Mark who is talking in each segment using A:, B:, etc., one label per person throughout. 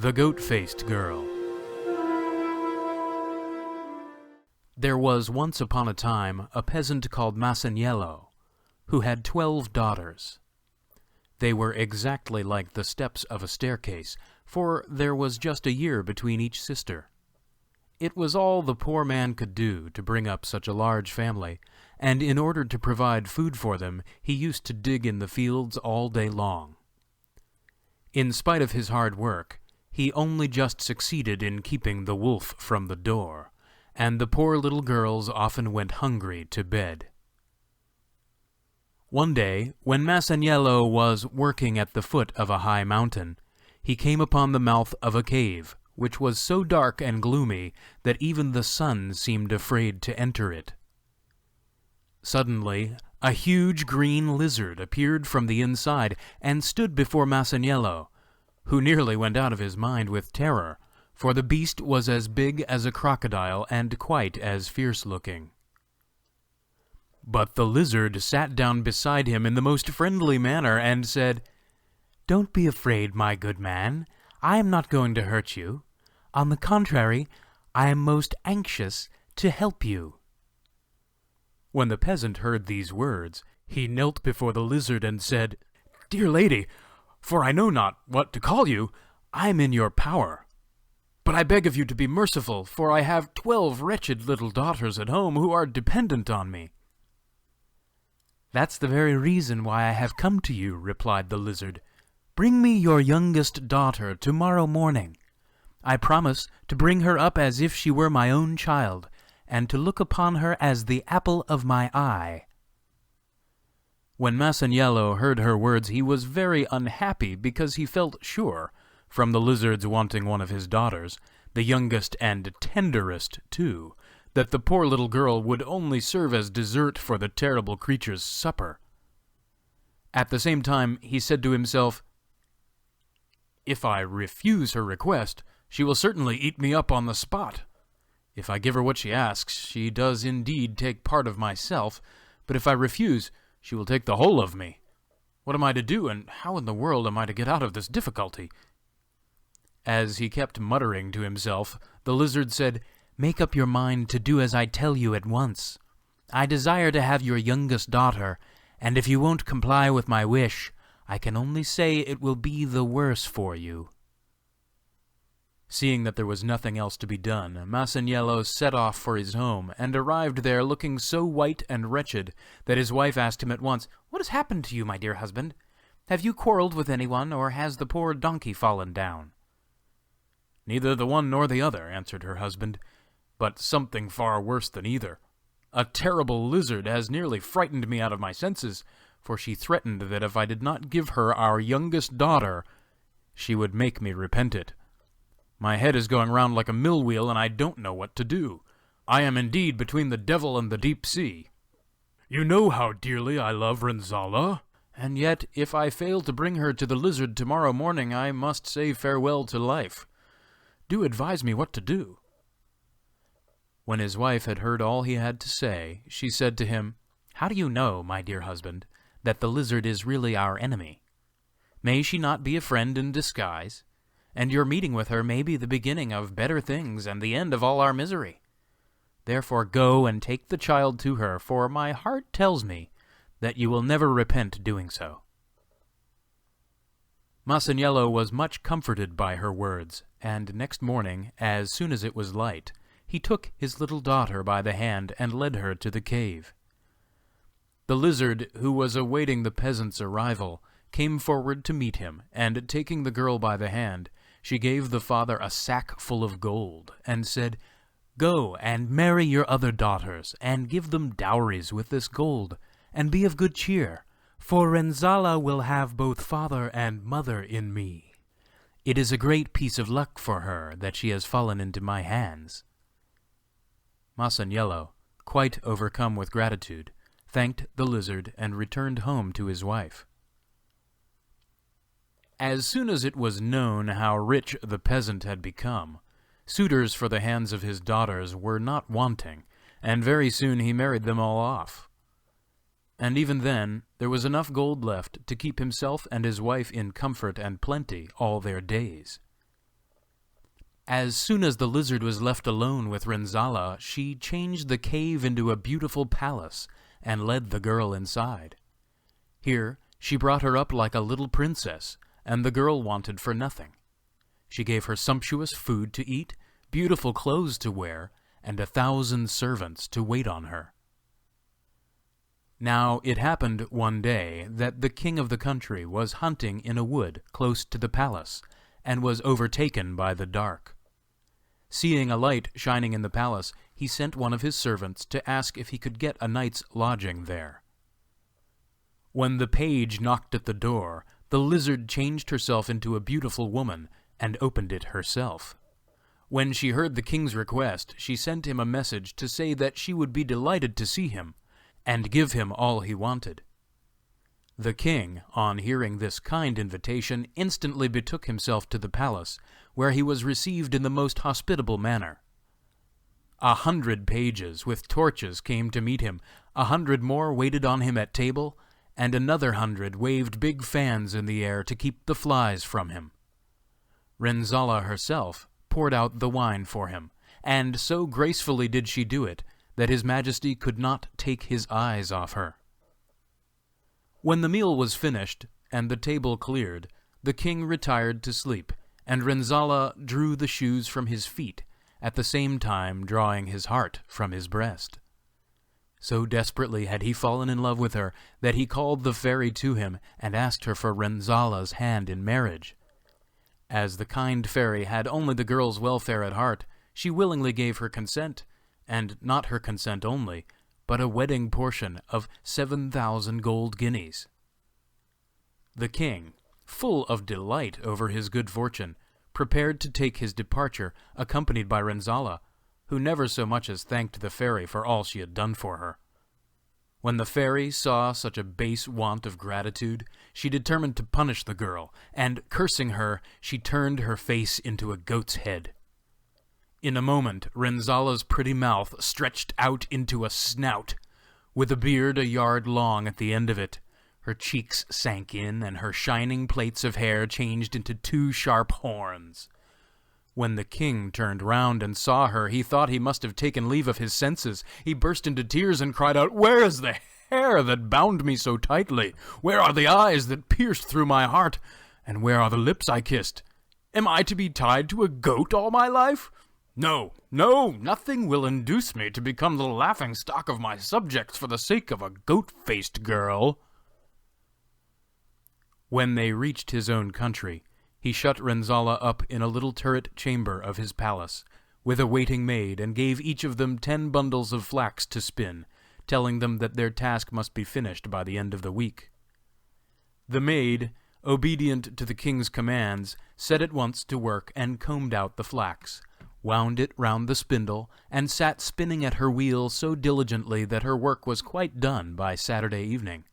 A: The Goat-Faced Girl. There was once upon a time a peasant called Masaniello, who had 12 daughters. They were exactly like the steps of a staircase, for there was just a year between each sister. It was all the poor man could do to bring up such a large family, and in order to provide food for them he used to dig in the fields all day long. In spite of his hard work, he only just succeeded in keeping the wolf from the door, and the poor little girls often went hungry to bed. One day, when Masaniello was working at the foot of a high mountain, he came upon the mouth of a cave, which was so dark and gloomy that even the sun seemed afraid to enter it. Suddenly, a huge green lizard appeared from the inside and stood before Masaniello, who nearly went out of his mind with terror, for the beast was as big as a crocodile and quite as fierce-looking. But the lizard sat down beside him in the most friendly manner and said, "Don't be afraid, my good man. I am not going to hurt you. On the contrary, I am most anxious to help you." When the peasant heard these words, he knelt before the lizard and said, "Dear lady, for I know not what to call you, I am in your power. But I beg of you to be merciful, for I have 12 wretched little daughters at home who are dependent on me." "That's the very reason why I have come to you," replied the lizard. "Bring me your youngest daughter tomorrow morning. I promise to bring her up as if she were my own child, and to look upon her as the apple of my eye." When Masaniello heard her words he was very unhappy, because he felt sure, from the lizard's wanting one of his daughters, the youngest and tenderest too, that the poor little girl would only serve as dessert for the terrible creature's supper. At the same time he said to himself, "If I refuse her request, she will certainly eat me up on the spot. If I give her what she asks, she does indeed take part of myself, but if I refuse, she will take the whole of me. What am I to do, and how in the world am I to get out of this difficulty?" As he kept muttering to himself, the lizard said, "Make up your mind to do as I tell you at once. I desire to have your youngest daughter, and if you won't comply with my wish, I can only say it will be the worse for you." Seeing that there was nothing else to be done, Masaniello set off for his home, and arrived there looking so white and wretched that his wife asked him at once, "What has happened to you, my dear husband? Have you quarrelled with anyone, or has the poor donkey fallen down?" "Neither the one nor the other," answered her husband, "but something far worse than either. A terrible lizard has nearly frightened me out of my senses, for she threatened that if I did not give her our youngest daughter, she would make me repent it. My head is going round like a mill-wheel, and I don't know what to do. I am indeed between the devil and the deep sea. You know how dearly I love Renzala, and yet if I fail to bring her to the lizard tomorrow morning, I must say farewell to life. Do advise me what to do." When his wife had heard all he had to say, she said to him, "How do you know, my dear husband, that the lizard is really our enemy? May she not be a friend in disguise? And your meeting with her may be the beginning of better things and the end of all our misery. Therefore go and take the child to her, for my heart tells me that you will never repent doing so." Masaniello was much comforted by her words, and next morning, as soon as it was light, he took his little daughter by the hand and led her to the cave. The lizard, who was awaiting the peasant's arrival, came forward to meet him, and taking the girl by the hand, she gave the father a sack full of gold, and said, "Go and marry your other daughters, and give them dowries with this gold, and be of good cheer, for Renzala will have both father and mother in me. It is a great piece of luck for her that she has fallen into my hands." Masaniello, quite overcome with gratitude, thanked the lizard and returned home to his wife. As soon as it was known how rich the peasant had become, suitors for the hands of his daughters were not wanting, and very soon he married them all off. And even then there was enough gold left to keep himself and his wife in comfort and plenty all their days. As soon as the lizard was left alone with Renzala, she changed the cave into a beautiful palace and led the girl inside. Here she brought her up like a little princess, and the girl wanted for nothing. She gave her sumptuous food to eat, beautiful clothes to wear, and 1,000 servants to wait on her. Now it happened one day that the king of the country was hunting in a wood close to the palace, and was overtaken by the dark. Seeing a light shining in the palace, he sent one of his servants to ask if he could get a night's lodging there. When the page knocked at the door, the lizard changed herself into a beautiful woman, and opened it herself. When she heard the king's request, she sent him a message to say that she would be delighted to see him, and give him all he wanted. The king, on hearing this kind invitation, instantly betook himself to the palace, where he was received in the most hospitable manner. 100 pages with torches came to meet him, 100 more waited on him at table, and another 100 waved big fans in the air to keep the flies from him. Renzala herself poured out the wine for him, and so gracefully did she do it that his majesty could not take his eyes off her. When the meal was finished, and the table cleared, the king retired to sleep, and Renzala drew the shoes from his feet, at the same time drawing his heart from his breast. So desperately had he fallen in love with her, that he called the fairy to him, and asked her for Renzala's hand in marriage. As the kind fairy had only the girl's welfare at heart, she willingly gave her consent, and not her consent only, but a wedding portion of 7,000 gold guineas. The king, full of delight over his good fortune, prepared to take his departure, accompanied by Renzala, who never so much as thanked the fairy for all she had done for her. When the fairy saw such a base want of gratitude, she determined to punish the girl, and, cursing her, she turned her face into a goat's head. In a moment, Renzala's pretty mouth stretched out into a snout, with a beard a yard long at the end of it. Her cheeks sank in, and her shining plaits of hair changed into 2 sharp horns. When the king turned round and saw her, he thought he must have taken leave of his senses. He burst into tears and cried out, "Where is the hair that bound me so tightly? Where are the eyes that pierced through my heart? And where are the lips I kissed? Am I to be tied to a goat all my life? No, no, nothing will induce me to become the laughing-stock of my subjects for the sake of a goat-faced girl." When they reached his own country, he shut Renzala up in a little turret chamber of his palace, with a waiting maid, and gave each of them 10 bundles of flax to spin, telling them that their task must be finished by the end of the week. The maid, obedient to the king's commands, set at once to work and combed out the flax, wound it round the spindle, and sat spinning at her wheel so diligently that her work was quite done by Saturday evening.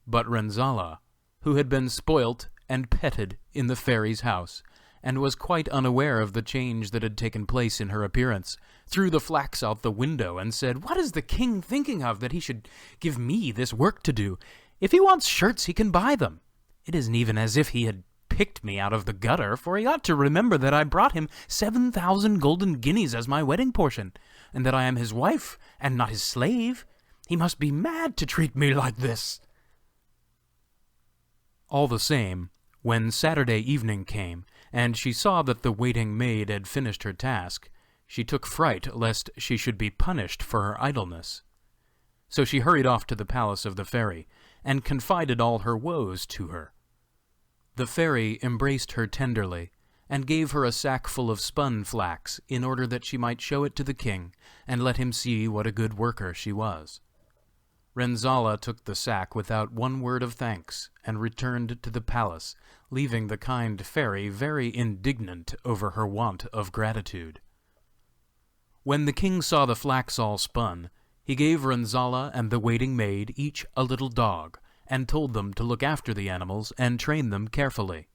A: But Renzala, who had been spoilt and petted in the fairy's house, and was quite unaware of the change that had taken place in her appearance, threw the flax out the window and said, "What is the king thinking of, that he should give me this work to do? If he wants shirts, he can buy them. It isn't even as if he had picked me out of the gutter, for he ought to remember that I brought him 7,000 golden guineas as my wedding portion, and that I am his wife, and not his slave. He must be mad to treat me like this." All the same, when Saturday evening came, and she saw that the waiting maid had finished her task, she took fright lest she should be punished for her idleness. So she hurried off to the palace of the fairy, and confided all her woes to her. The fairy embraced her tenderly, and gave her a sack full of spun flax, in order that she might show it to the king, and let him see what a good worker she was. Renzala took the sack without one word of thanks, and returned to the palace, leaving the kind fairy very indignant over her want of gratitude. When the king saw the flax all spun, he gave Renzala and the waiting maid each a little dog, and told them to look after the animals and train them carefully.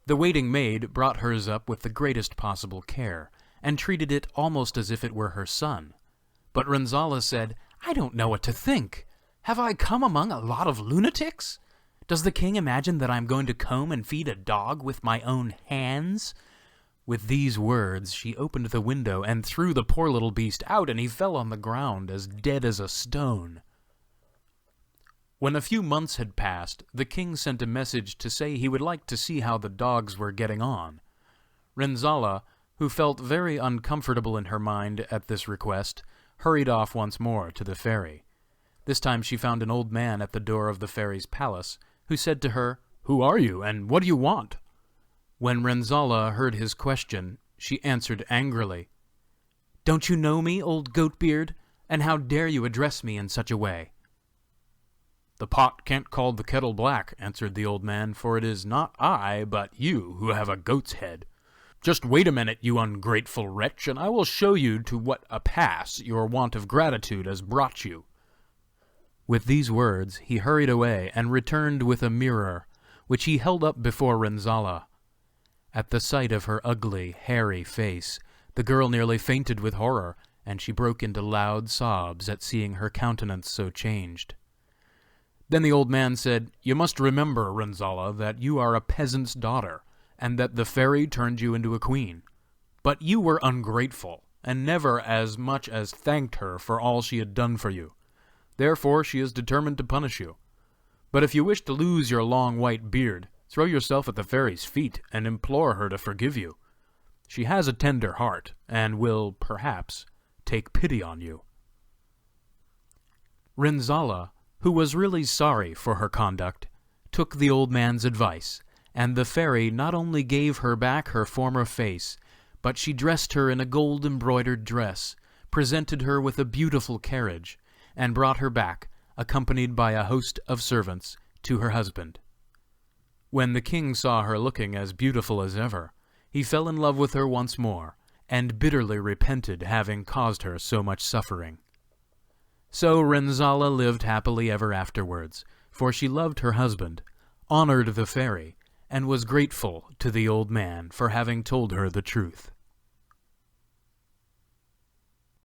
A: The waiting maid brought hers up with the greatest possible care, and treated it almost as if it were her son. But Renzala said, "I don't know what to think. Have I come among a lot of lunatics? Does the king imagine that I am going to comb and feed a dog with my own hands? With these words she opened the window and threw the poor little beast out, and he fell on the ground as dead as a stone. When a few months had passed, the king sent a message to say he would like to see how the dogs were getting on. Renzolla, who felt very uncomfortable in her mind at this request, hurried off once more to the fairy. This time she found an old man at the door of the fairy's palace, who said to her, "Who are you, and what do you want?" When Renzolla heard his question, she answered angrily, "Don't you know me, old Goatbeard, and how dare you address me in such a way?" "The pot can't call the kettle black," answered the old man, "for it is not I, but you, who have a goat's head. Just wait a minute, you ungrateful wretch, and I will show you to what a pass your want of gratitude has brought you." With these words he hurried away and returned with a mirror, which he held up before Renzolla. At the sight of her ugly, hairy face, the girl nearly fainted with horror, and she broke into loud sobs at seeing her countenance so changed. Then the old man said, "You must remember, Renzolla, that you are a peasant's daughter, and that the fairy turned you into a queen. But you were ungrateful, and never as much as thanked her for all she had done for you. Therefore she is determined to punish you. But if you wish to lose your long white beard, throw yourself at the fairy's feet and implore her to forgive you. She has a tender heart, and will, perhaps, take pity on you." Renzolla, who was really sorry for her conduct, took the old man's advice, and the fairy not only gave her back her former face, but she dressed her in a gold-embroidered dress, presented her with a beautiful carriage, and brought her back, accompanied by a host of servants, to her husband. When the king saw her looking as beautiful as ever, he fell in love with her once more, and bitterly repented having caused her so much suffering. So Renzolla lived happily ever afterwards, for she loved her husband, honored the fairy, and was grateful to the old man for having told her the truth.